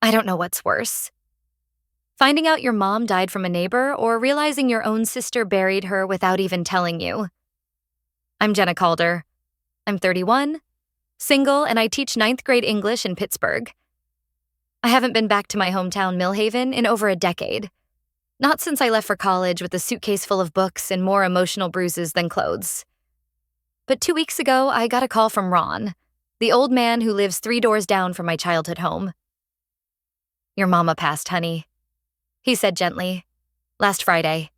I don't know what's worse. Finding out your mom died from a neighbor or realizing your own sister buried her without even telling you. I'm Jenna Calder. I'm 31, single, and I teach ninth grade English in Pittsburgh. I haven't been back to my hometown, Millhaven, in over a decade. Not since I left for college with a suitcase full of books and more emotional bruises than clothes. But 2 weeks ago, I got a call from Ron, the old man who lives 3 doors down from my childhood home. "Your mama passed, honey," he said gently, "last Friday."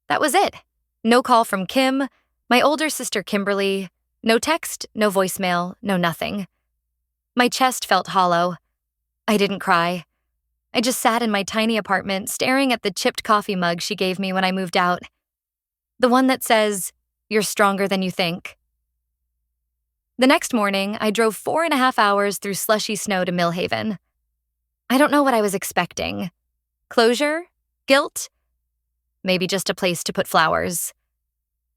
That was it. No call from Kim, my older sister Kimberly, no text, no voicemail, no nothing. My chest felt hollow. I didn't cry. I just sat in my tiny apartment staring at the chipped coffee mug she gave me when I moved out. The one that says, "You're stronger than you think." The next morning, I drove 4.5 hours through slushy snow to Millhaven. I don't know what I was expecting. Closure? Guilt? Maybe just a place to put flowers.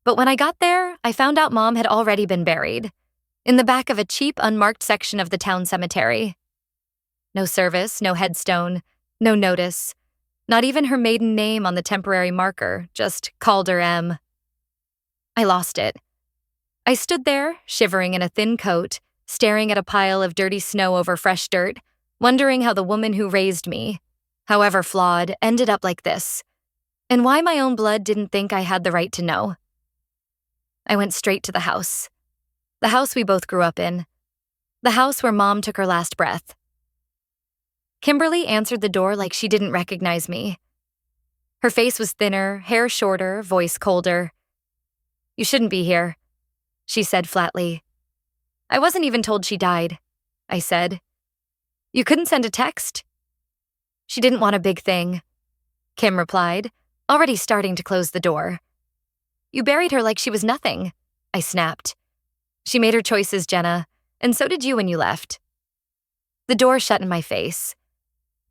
But when I got there, I found out Mom had already been buried, in the back of a cheap, unmarked section of the town cemetery. No service, no headstone, no notice, not even her maiden name on the temporary marker, just Calder M. I lost it. I stood there, shivering in a thin coat, staring at a pile of dirty snow over fresh dirt, wondering how the woman who raised me, however flawed, ended up like this, and why my own blood didn't think I had the right to know. I went straight to the house we both grew up in, the house where Mom took her last breath. Kimberly answered the door like she didn't recognize me. Her face was thinner, hair shorter, voice colder. "You shouldn't be here," she said flatly. "I wasn't even told she died," I said. "You couldn't send a text?" "She didn't want a big thing," Kim replied, already starting to close the door. "You buried her like she was nothing," I snapped. "She made her choices, Jenna, and so did you when you left." The door shut in my face.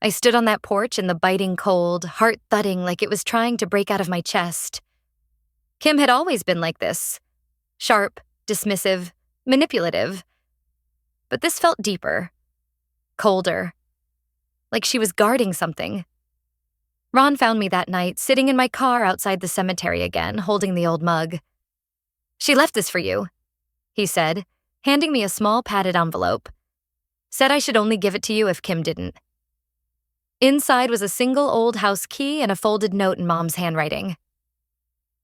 I stood on that porch in the biting cold, heart thudding like it was trying to break out of my chest. Kim had always been like this. Sharp, dismissive, manipulative. But this felt deeper. Colder. Like she was guarding something. Ron found me that night, sitting in my car outside the cemetery again, holding the old mug. "She left this for you," he said, handing me a small padded envelope. "Said I should only give it to you if Kim didn't." Inside was a single old house key and a folded note in Mom's handwriting.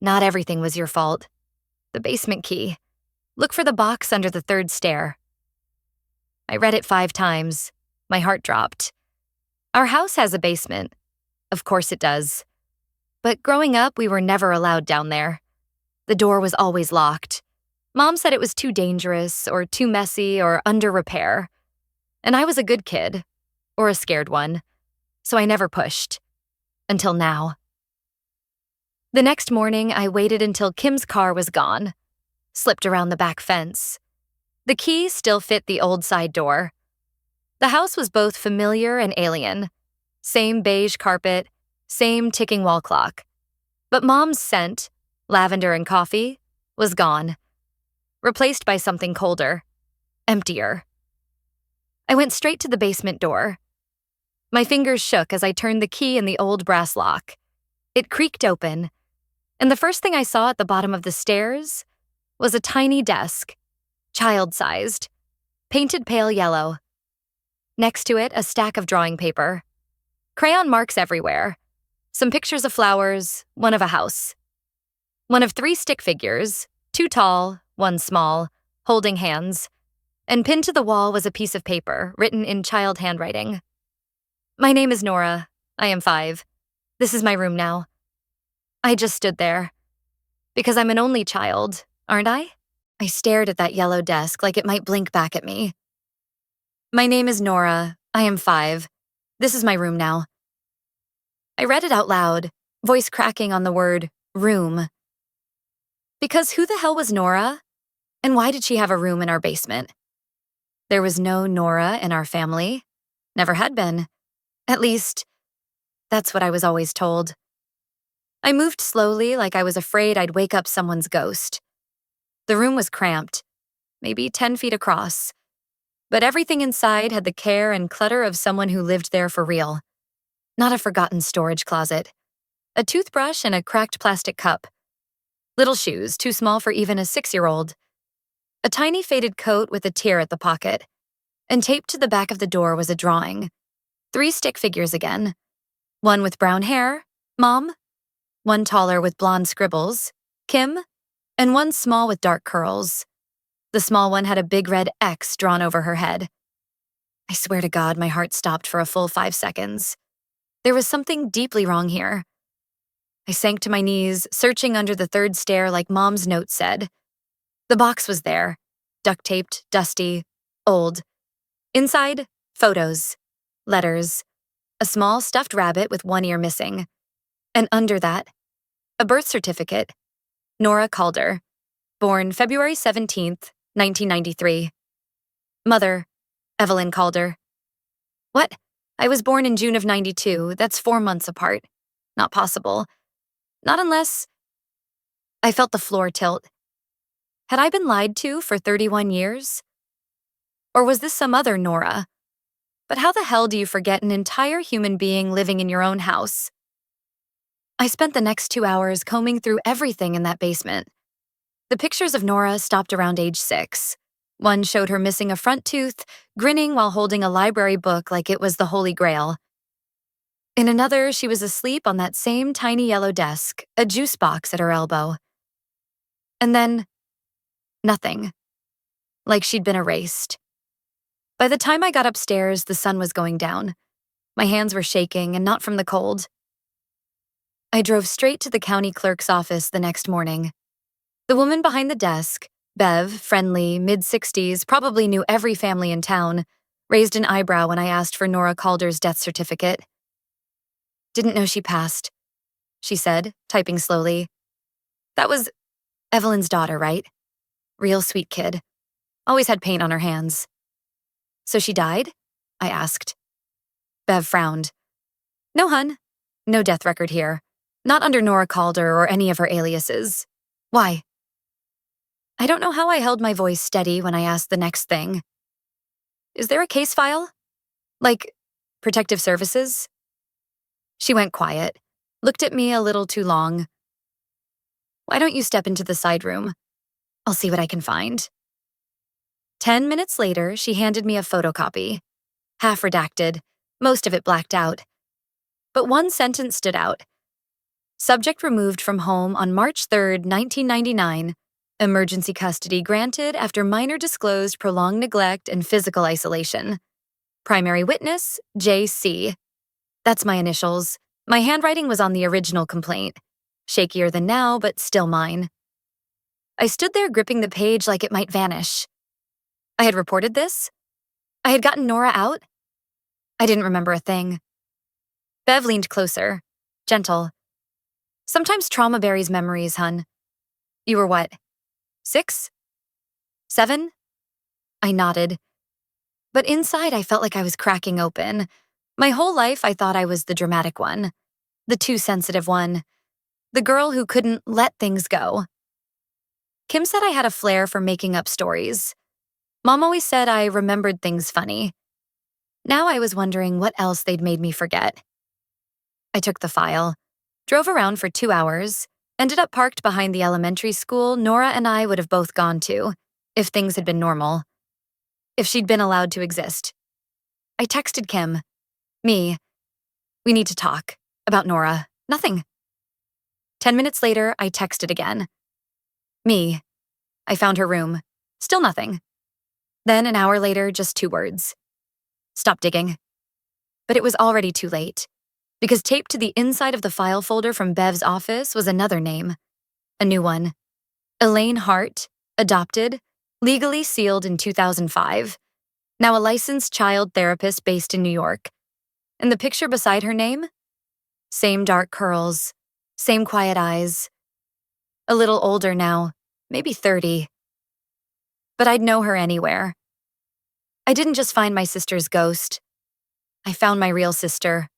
"Not everything was your fault. The basement key. Look for the box under the 3rd stair." I read it 5 times. My heart dropped. Our house has a basement. Of course it does. But growing up, we were never allowed down there. The door was always locked. Mom said it was too dangerous or too messy or under repair. And I was a good kid, or a scared one, so I never pushed. Until now. The next morning, I waited until Kim's car was gone, slipped around the back fence. The key still fit the old side door. The house was both familiar and alien. Same beige carpet, same ticking wall clock. But Mom's scent, lavender and coffee, was gone. Replaced by something colder, emptier. I went straight to the basement door. My fingers shook as I turned the key in the old brass lock. It creaked open, and the first thing I saw at the bottom of the stairs was a tiny desk, child-sized, painted pale yellow. Next to it, a stack of drawing paper. Crayon marks everywhere. Some pictures of flowers, one of a house. One of 3 stick figures, 2 tall, 1 small, holding hands. And pinned to the wall was a piece of paper, written in child handwriting. "My name is Nora. I am 5. This is my room now." I just stood there. Because I'm an only child, aren't I? I stared at that yellow desk like it might blink back at me. "My name is Nora. I am 5. This is my room now." I read it out loud, voice cracking on the word, room. Because who the hell was Nora? And why did she have a room in our basement? There was no Nora in our family. Never had been. At least, that's what I was always told. I moved slowly like I was afraid I'd wake up someone's ghost. The room was cramped, maybe 10 feet across, but everything inside had the care and clutter of someone who lived there for real. Not a forgotten storage closet. A toothbrush and a cracked plastic cup. Little shoes, too small for even a 6-year-old. A tiny faded coat with a tear at the pocket. And taped to the back of the door was a drawing. 3 stick figures again. One with brown hair, Mom. One taller with blonde scribbles, Kim. And one small with dark curls. The small one had a big red X drawn over her head. I swear to God, my heart stopped for a full 5 seconds. There was something deeply wrong here. I sank to my knees, searching under the 3rd stair like Mom's note said. The box was there, duct-taped, dusty, old. Inside, photos, letters, a small stuffed rabbit with one ear missing. And under that, a birth certificate. Nora Calder, born February 17th, 1993. Mother, Evelyn Calder. What? I was born in June of 92. That's 4 months apart. Not possible. Not unless... I felt the floor tilt. Had I been lied to for 31 years? Or was this some other Nora? But how the hell do you forget an entire human being living in your own house? I spent the next 2 hours combing through everything in that basement. The pictures of Nora stopped around age 6. One showed her missing a front tooth, grinning while holding a library book like it was the Holy Grail. In another, she was asleep on that same tiny yellow desk, a juice box at her elbow. And then, nothing. Like she'd been erased. By the time I got upstairs, the sun was going down. My hands were shaking, and not from the cold. I drove straight to the county clerk's office the next morning. The woman behind the desk, Bev, friendly, mid-60s, probably knew every family in town, raised an eyebrow when I asked for Nora Calder's death certificate. Didn't know she passed, she said, typing slowly. That was Evelyn's daughter, right? Real sweet kid. Always had paint on her hands. So she died? I asked. Bev frowned. No, hun. No death record here. Not under Nora Calder or any of her aliases. Why? I don't know how I held my voice steady when I asked the next thing. Is there a case file? Like, protective services? She went quiet, looked at me a little too long. Why don't you step into the side room? I'll see what I can find. 10 minutes later, she handed me a photocopy. Half redacted, most of it blacked out. But one sentence stood out. Subject removed from home on March 3rd, 1999. Emergency custody granted after minor disclosed prolonged neglect and physical isolation. Primary witness, J.C. That's my initials. My handwriting was on the original complaint. Shakier than now, but still mine. I stood there gripping the page like it might vanish. I had reported this? I had gotten Nora out? I didn't remember a thing. Bev leaned closer, gentle. Sometimes trauma buries memories, hun. You were what? 6? 7? I nodded. But inside I felt like I was cracking open. My whole life I thought I was the dramatic one. The too sensitive one. The girl who couldn't let things go. Kim said I had a flair for making up stories. Mom always said I remembered things funny. Now I was wondering what else they'd made me forget. I took the file, drove around for 2 hours, ended up parked behind the elementary school Nora and I would have both gone to, if things had been normal. If she'd been allowed to exist. I texted Kim. Me. We need to talk. About Nora. Nothing. 10 minutes later, I texted again. Me. I found her room. Still nothing. Then an hour later, just 2 words. Stop digging. But it was already too late. Because taped to the inside of the file folder from Bev's office was another name. A new one. Elaine Hart, adopted, legally sealed in 2005. Now a licensed child therapist based in New York. And the picture beside her name? Same dark curls, same quiet eyes. A little older now, maybe 30. But I'd know her anywhere. I didn't just find my sister's ghost. I found my real sister.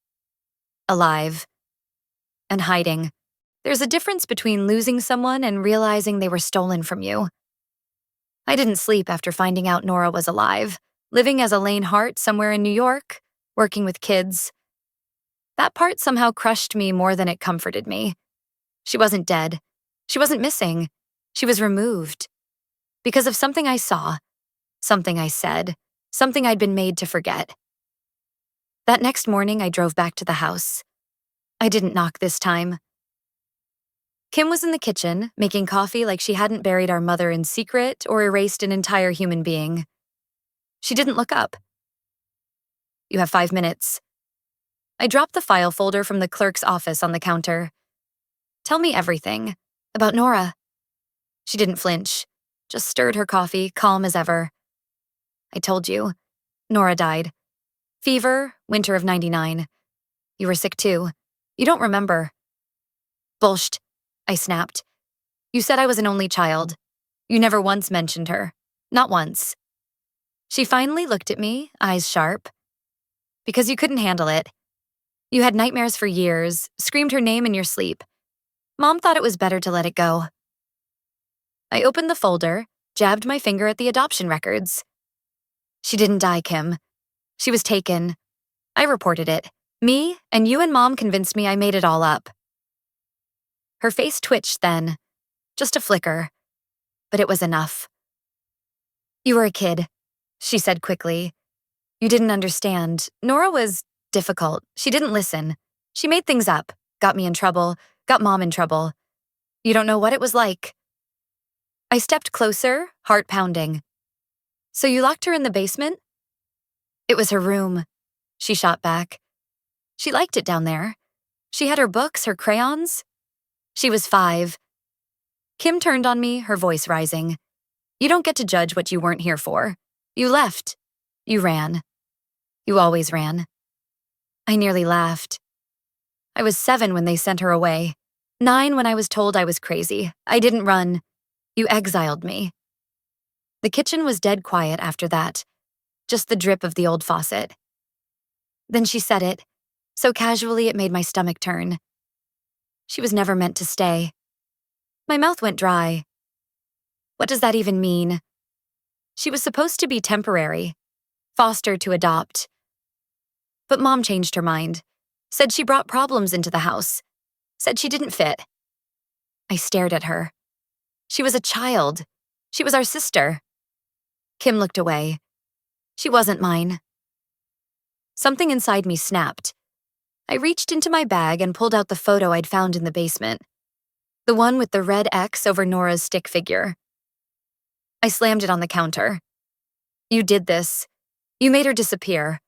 Alive. And hiding. There's a difference between losing someone and realizing they were stolen from you. I didn't sleep after finding out Nora was alive. living as Elaine Hart somewhere in New York, working with kids. That part somehow crushed me more than it comforted me. She wasn't dead. She wasn't missing. She was removed. Because of something I saw, something I said, something I'd been made to forget. That next morning, I drove back to the house. I didn't knock this time. Kim was in the kitchen, making coffee like she hadn't buried our mother in secret or erased an entire human being. She didn't look up. "You have 5 minutes." I dropped the file folder from the clerk's office on the counter. "Tell me everything. About Nora." She didn't flinch, just stirred her coffee, calm as ever. "I told you. Nora died. Fever, winter of '99. You were sick too. You don't remember." "Bullshit," I snapped. "You said I was an only child. You never once mentioned her. Not once." She finally looked at me, eyes sharp. "Because you couldn't handle it. You had nightmares for years, screamed her name in your sleep. Mom thought it was better to let it go." I opened the folder, jabbed my finger at the adoption records. "She didn't die, Kim. She was taken. I reported it. Me and you and Mom convinced me I made it all up." Her face twitched then. Just a flicker. But it was enough. "You were a kid," she said quickly. "You didn't understand. Nora was difficult. She didn't listen. She made things up, got me in trouble, got Mom in trouble. You don't know what it was like." I stepped closer, heart pounding. "So you locked her in the basement?" "It was her room," she shot back. "She liked it down there. She had her books, her crayons. She was 5. Kim turned on me, her voice rising. "You don't get to judge what you weren't here for. You left. You ran. You always ran." I nearly laughed. "I was 7 when they sent her away. 9 when I was told I was crazy. I didn't run. You exiled me." The kitchen was dead quiet after that, just the drip of the old faucet. Then she said it, so casually it made my stomach turn. "She was never meant to stay." My mouth went dry. What does that even mean? She was supposed to be temporary, fostered to adopt. But Mom changed her mind, said she brought problems into the house, said she didn't fit. I stared at her. She was a child. She was our sister. Kim looked away. She wasn't mine. Something inside me snapped. I reached into my bag and pulled out the photo I'd found in the basement. The one with the red X over Nora's stick figure. I slammed it on the counter. "You did this. You made her disappear.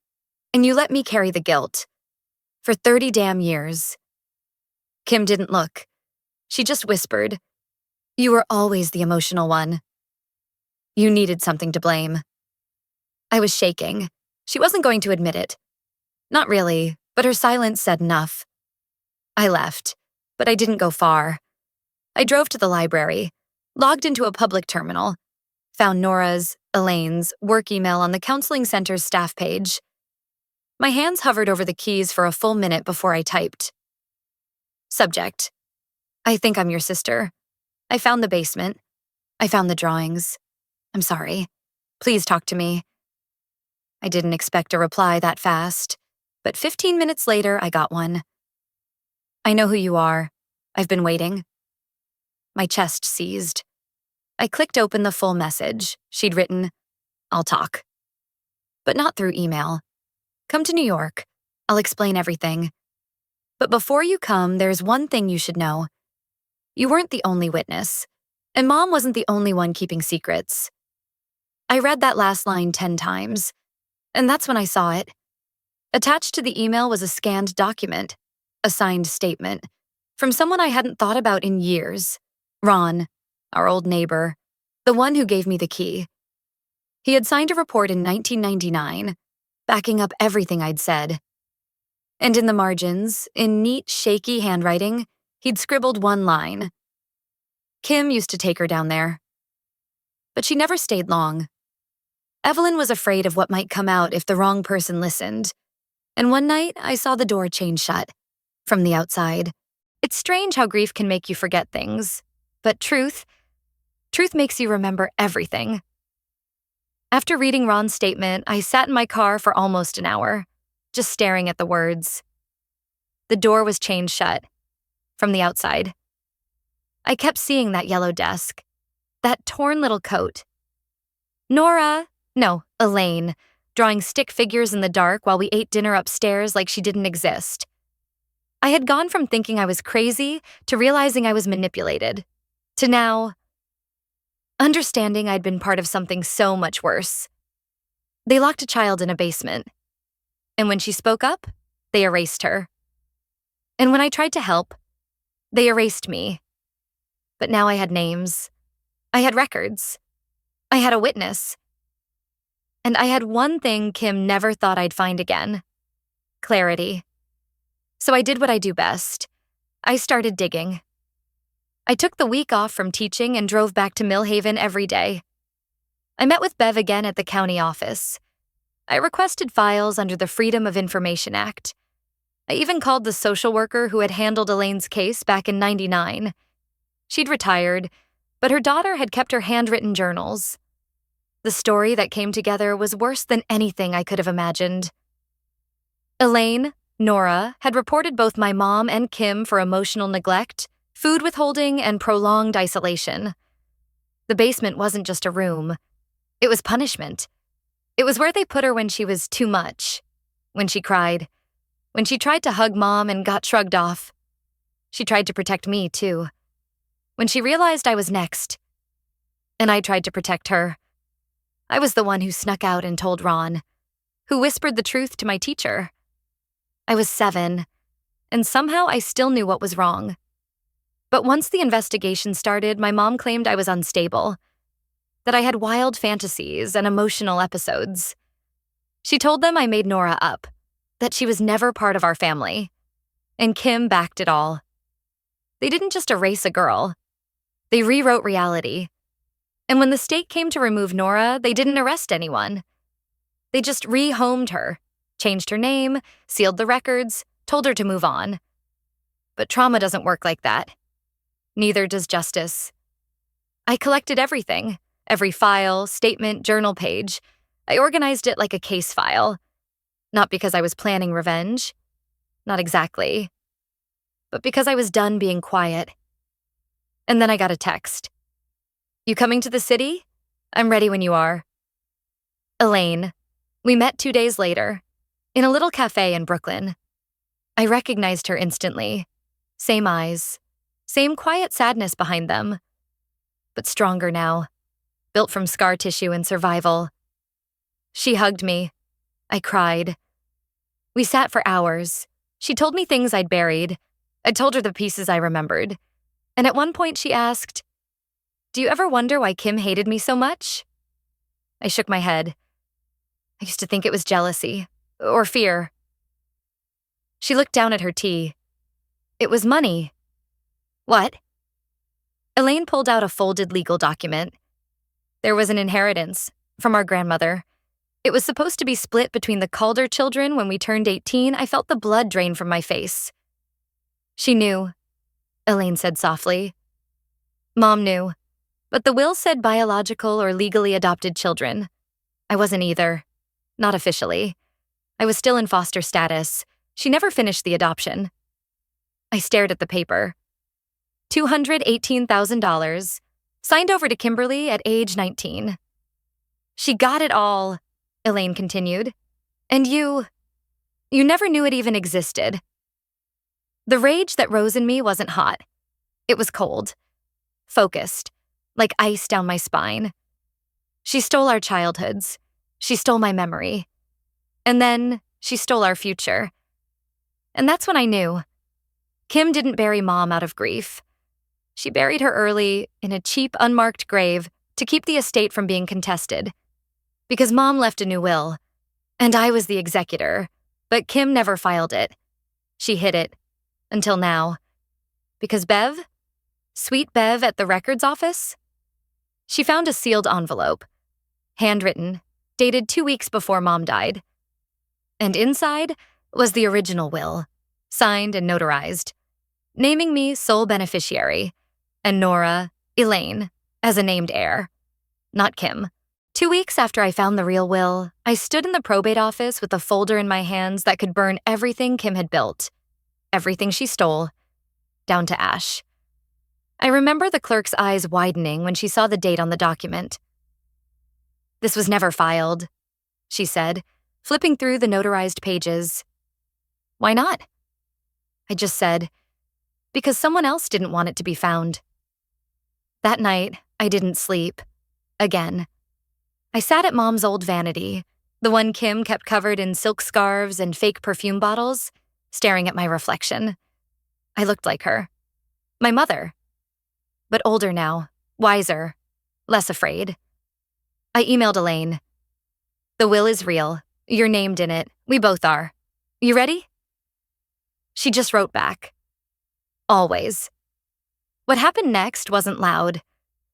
And you let me carry the guilt. For 30 damn years." Kim didn't look. She just whispered, "You were always the emotional one. You needed something to blame." I was shaking. She wasn't going to admit it. Not really, but her silence said enough. I left, but I didn't go far. I drove to the library, logged into a public terminal, found Nora's, Elaine's, work email on the counseling center's staff page. My hands hovered over the keys for a full minute before I typed. Subject: "I think I'm your sister. I found the basement. I found the drawings. I'm sorry. Please talk to me." I didn't expect a reply that fast, but 15 minutes later, I got one. "I know who you are. I've been waiting." My chest seized. I clicked open the full message. She'd written, "I'll talk." But not through email. "Come to New York. I'll explain everything. But before you come, there's one thing you should know. You weren't the only witness, and Mom wasn't the only one keeping secrets." I read that last line 10 times, and that's when I saw it. Attached to the email was a scanned document, a signed statement, from someone I hadn't thought about in years. Ron, our old neighbor, the one who gave me the key. He had signed a report in 1999, backing up everything I'd said. And in the margins, in neat, shaky handwriting, he'd scribbled one line. "Kim used to take her down there." But she never stayed long. Evelyn was afraid of what might come out if the wrong person listened. And one night, I saw the door chain shut, from the outside. It's strange how grief can make you forget things. But truth makes you remember everything. After reading Ron's statement, I sat in my car for almost an hour, just staring at the words. The door was chained shut, from the outside. I kept seeing that yellow desk, that torn little coat. Elaine, drawing stick figures in the dark while we ate dinner upstairs like she didn't exist. I had gone from thinking I was crazy to realizing I was manipulated, to now understanding I'd been part of something so much worse. They locked a child in a basement, and when she spoke up, they erased her. And when I tried to help, they erased me. But now I had names. I had records. I had a witness. And I had one thing Kim never thought I'd find again: clarity. So I did what I do best. I started digging. I took the week off from teaching and drove back to Millhaven every day. I met with Bev again at the county office. I requested files under the Freedom of Information Act. I even called the social worker who had handled Elaine's case back in '99. She'd retired, but her daughter had kept her handwritten journals. The story that came together was worse than anything I could have imagined. Elaine, Nora, had reported both my mom and Kim for emotional neglect, food withholding, and prolonged isolation. The basement wasn't just a room. It was punishment. It was where they put her when she was too much, when she cried, when she tried to hug Mom and got shrugged off. She tried to protect me, too. When she realized I was next, and I tried to protect her. I was the one who snuck out and told Ron, who whispered the truth to my teacher. I was 7, and somehow I still knew what was wrong. But once the investigation started, my mom claimed I was unstable, that I had wild fantasies and emotional episodes. She told them I made Nora up, that she was never part of our family, and Kim backed it all. They didn't just erase a girl. They rewrote reality. And when the state came to remove Nora, they didn't arrest anyone. They just rehomed her, changed her name, sealed the records, told her to move on. But trauma doesn't work like that. Neither does justice. I collected everything, every file, statement, journal page. I organized it like a case file. Not because I was planning revenge. Not exactly. But because I was done being quiet. And then I got a text. "You coming to the city? I'm ready when you are." Elaine. We met 2 days later, in a little cafe in Brooklyn. I recognized her instantly. Same eyes, same quiet sadness behind them, but stronger now, built from scar tissue and survival. She hugged me. I cried. We sat for hours. She told me things I'd buried. I told her the pieces I remembered. And at one point she asked, "Do you ever wonder why Kim hated me so much?" I shook my head. I used to think it was jealousy, or fear. She looked down at her tea. It was money. What? Elaine pulled out a folded legal document. There was an inheritance from our grandmother. It was supposed to be split between the Calder children. When we turned 18, I felt the blood drain from my face. She knew, Elaine said softly. Mom knew, but the will said biological or legally adopted children. I wasn't either. Not officially. I was still in foster status. She never finished the adoption. I stared at the paper. $218,000, signed over to Kimberly at age 19. She got it all, Elaine continued. And you never knew it even existed. The rage that rose in me wasn't hot. It was cold, focused, like ice down my spine. She stole our childhoods. She stole my memory. And then she stole our future. And that's when I knew. Kim didn't bury Mom out of grief. She buried her early in a cheap, unmarked grave to keep the estate from being contested. Because Mom left a new will, and I was the executor, but Kim never filed it. She hid it, until now. Because Bev, sweet Bev at the records office, she found a sealed envelope, handwritten, dated 2 weeks before Mom died. And inside was the original will, signed and notarized, naming me sole beneficiary, and Nora, Elaine, as a named heir. Not Kim. 2 weeks after I found the real will, I stood in the probate office with a folder in my hands that could burn everything Kim had built, everything she stole, down to ash. I remember the clerk's eyes widening when she saw the date on the document. "This was never filed," she said, flipping through the notarized pages. "Why not?" I just said, "Because someone else didn't want it to be found." That night, I didn't sleep. Again. I sat at Mom's old vanity, the one Kim kept covered in silk scarves and fake perfume bottles, staring at my reflection. I looked like her. My mother. But older now, wiser, less afraid. I emailed Elaine. "The will is real. You're named in it. We both are. You ready?" She just wrote back. "Always." What happened next wasn't loud.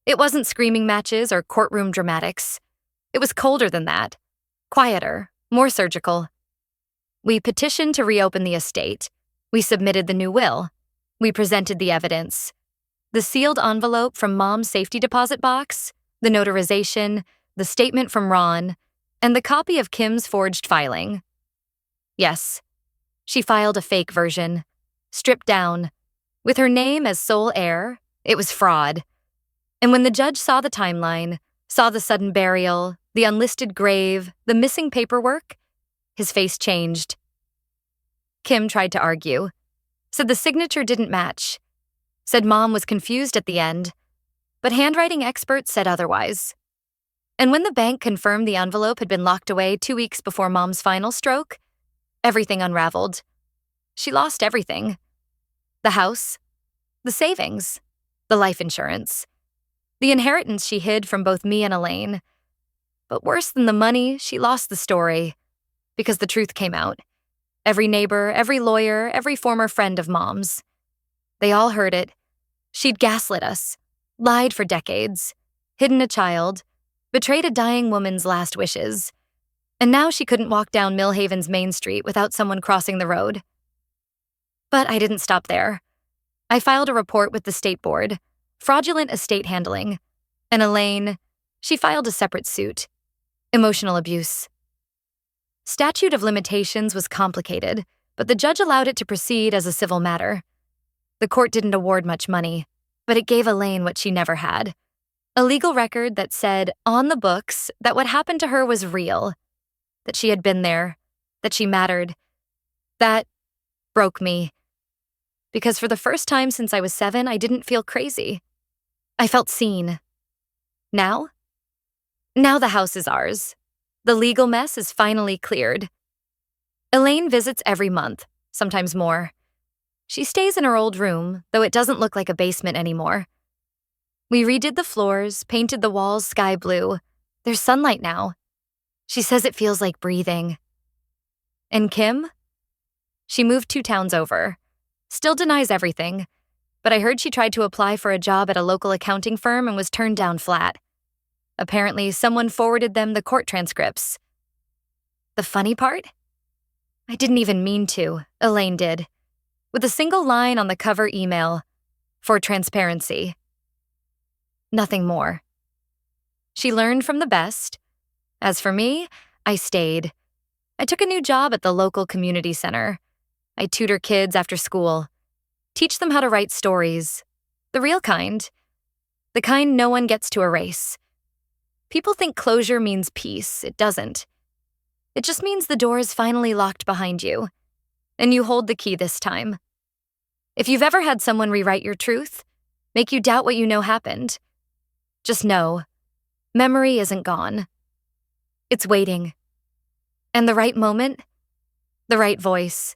It wasn't screaming matches or courtroom dramatics. It was colder than that. Quieter, more surgical. We petitioned to reopen the estate. We submitted the new will. We presented the evidence. The sealed envelope from Mom's safety deposit box, the notarization, the statement from Ron, and the copy of Kim's forged filing. Yes, she filed a fake version, stripped down. With her name as sole heir, it was fraud. And when the judge saw the timeline, saw the sudden burial, the unlisted grave, the missing paperwork, his face changed. Kim tried to argue, said the signature didn't match, said Mom was confused at the end, but handwriting experts said otherwise. And when the bank confirmed the envelope had been locked away 2 weeks before Mom's final stroke, everything unraveled. She lost everything. The house, the savings, the life insurance, the inheritance she hid from both me and Elaine. But worse than the money, she lost the story, because the truth came out. Every neighbor, every lawyer, every former friend of Mom's. They all heard it. She'd gaslit us, lied for decades, hidden a child, betrayed a dying woman's last wishes. And now she couldn't walk down Millhaven's Main Street without someone crossing the road. But I didn't stop there. I filed a report with the state board, fraudulent estate handling, and Elaine, she filed a separate suit, emotional abuse. Statute of limitations was complicated, but the judge allowed it to proceed as a civil matter. The court didn't award much money, but it gave Elaine what she never had. A legal record that said, on the books, that what happened to her was real, that she had been there, that she mattered. That broke me. Because for the first time since I was 7, I didn't feel crazy. I felt seen. Now? Now the house is ours. The legal mess is finally cleared. Elaine visits every month, sometimes more. She stays in her old room, though it doesn't look like a basement anymore. We redid the floors, painted the walls sky blue. There's sunlight now. She says it feels like breathing. And Kim? She moved 2 towns over. Still denies everything, but I heard she tried to apply for a job at a local accounting firm and was turned down flat. Apparently, someone forwarded them the court transcripts. The funny part? I didn't even mean to. Elaine did. With a single line on the cover email, for transparency. Nothing more. She learned from the best. As for me, I stayed. I took a new job at the local community center. I tutor kids after school. Teach them how to write stories. The real kind. The kind no one gets to erase. People think closure means peace. It doesn't. It just means the door is finally locked behind you, and you hold the key this time. If you've ever had someone rewrite your truth, make you doubt what you know happened, just know, memory isn't gone. It's waiting. And the right moment, the right voice,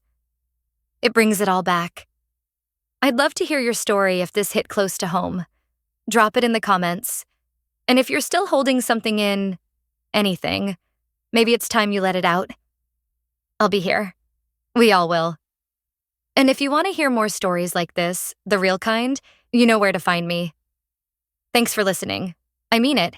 it brings it all back. I'd love to hear your story if this hit close to home. Drop it in the comments. And if you're still holding something in, anything, maybe it's time you let it out. I'll be here. We all will. And if you want to hear more stories like this, the real kind, you know where to find me. Thanks for listening. I mean it.